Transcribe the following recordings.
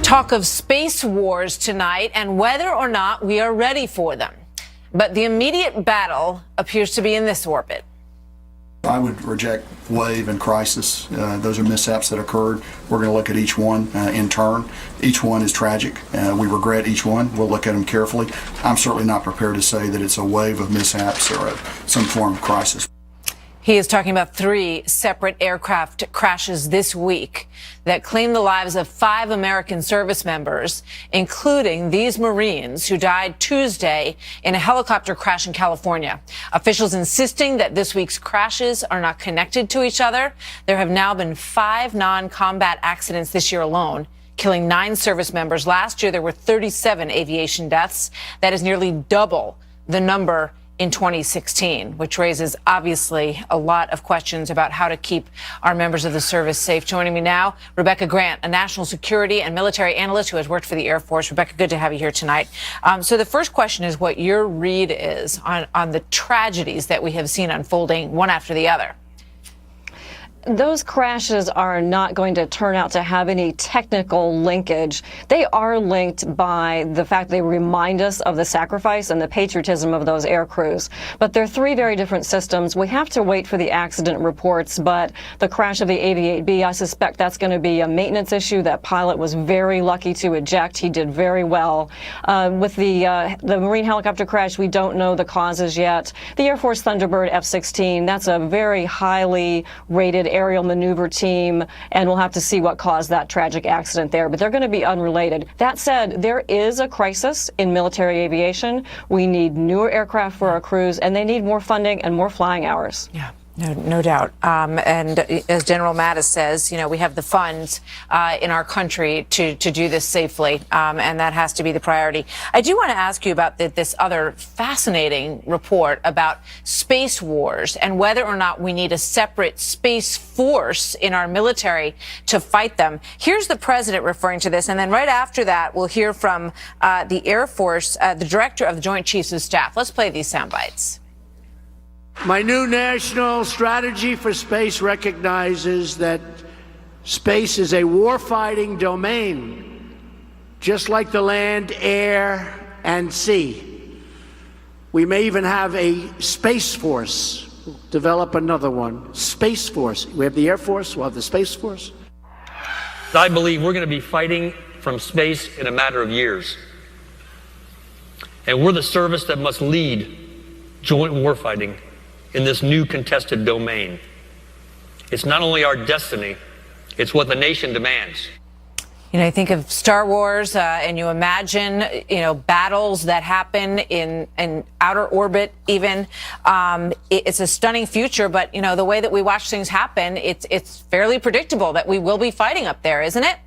Talk of space wars tonight and whether or not we are ready for them. But the immediate battle appears to be in this orbit. I would reject wave and crisis. Those are mishaps that occurred. We're going to look at each one in turn. Each one is tragic. We regret each one. We'll look at them carefully. I'm certainly not prepared to say that it's a wave of mishaps or some form of crisis. He is talking about 3 separate aircraft crashes this week that claimed the lives of 5 American service members, including these Marines who died Tuesday in a helicopter crash in California. Officials insisting that this week's crashes are not connected to each other. There have now been 5 non-combat accidents this year alone, killing 9 service members. Last year, there were 37 aviation deaths. That is nearly double the number in 2016, which raises obviously a lot of questions about how to keep our members of the service safe. Joining me now, Rebecca Grant, a national security and military analyst who has worked for the Air Force. Rebecca, good to have you here tonight. So the first question is what your read is on the tragedies that we have seen unfolding one after the other. Those crashes are not going to turn out to have any technical linkage. They are linked by the fact they remind us of the sacrifice and the patriotism of those air crews. But they're 3 very different systems. We have to wait for the accident reports, but the crash of the Avi-8B, I suspect that's going to be a maintenance issue. That pilot was very lucky to eject. He did very well. With the Marine helicopter crash, we don't know the causes yet. The Air Force Thunderbird F-16, that's a very highly rated aerial maneuver team, and we'll have to see what caused that tragic accident there, but they're going to be unrelated. That said, there is a crisis in military aviation. We need newer aircraft for our crews, and they need more funding and more flying hours. Yeah. No doubt. And as General Mattis says, you know, we have the funds in our country to do this safely, and that has to be the priority. I do want to ask you about this other fascinating report about space wars and whether or not we need a separate space force in our military to fight them. Here's the president referring to this, and then right after that, we'll hear from the Air Force, the director of the Joint Chiefs of Staff. Let's play these sound bites. My new national strategy for space recognizes that space is a warfighting domain, just like the land, air, and sea. We may even have a space force, develop another one, Space Force. We have the Air Force, we'll have the Space Force. I believe we're going to be fighting from space in a matter of years. And we're the service that must lead joint warfighting in this new contested domain. It's not only our destiny, it's what the nation demands. You know, you think of Star Wars and you imagine, you know, battles that happen in outer orbit even. It's a stunning future, but, you know, the way that we watch things happen, it's fairly predictable that we will be fighting up there, isn't it?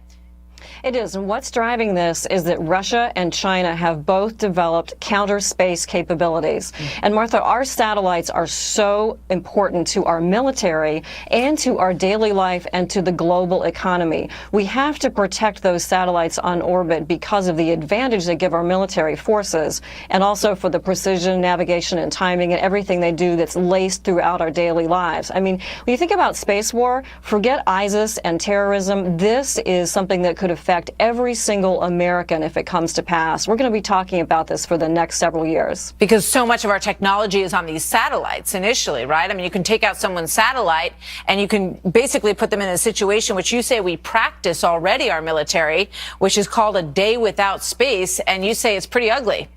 It is, and what's driving this is that Russia and China have both developed counter space capabilities. And Martha, our satellites are so important to our military and to our daily life and to the global economy. We have to protect those satellites on orbit because of the advantage they give our military forces, and also for the precision, navigation, and timing and everything they do that's laced throughout our daily lives. I mean, when you think about space war, forget ISIS and terrorism. This is something that could affect every single American if it comes to pass. We're going to be talking about this for the next several years. Because so much of our technology is on these satellites initially, right? I mean, you can take out someone's satellite and you can basically put them in a situation which you say we practice already, our military, which is called a day without space, and you say it's pretty ugly.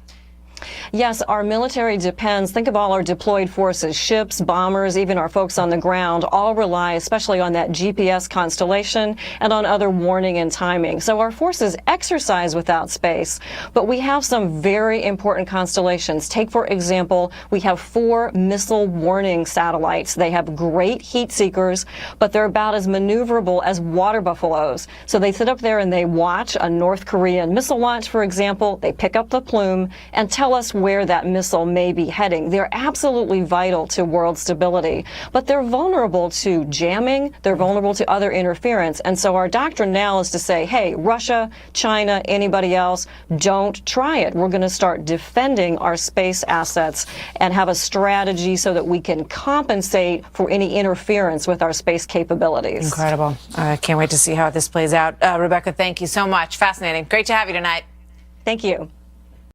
Yes, our military depends. Think of all our deployed forces, ships, bombers, even our folks on the ground, all rely especially on that GPS constellation and on other warning and timing. So our forces exercise without space, but we have some very important constellations. Take, for example, we have 4 missile warning satellites. They have great heat seekers, but they're about as maneuverable as water buffaloes. So they sit up there and they watch a North Korean missile launch, for example. They pick up the plume and tell us where that missile may be heading. They're absolutely vital to world stability, but they're vulnerable to jamming, they're vulnerable to other interference. And so our doctrine now is to say, hey, Russia, China, anybody else, don't try it. We're going to start defending our space assets and have a strategy so that we can compensate for any interference with our space capabilities. Incredible. I can't wait to see how this plays out. Rebecca, thank you so much. Fascinating. Great to have you tonight. Thank you.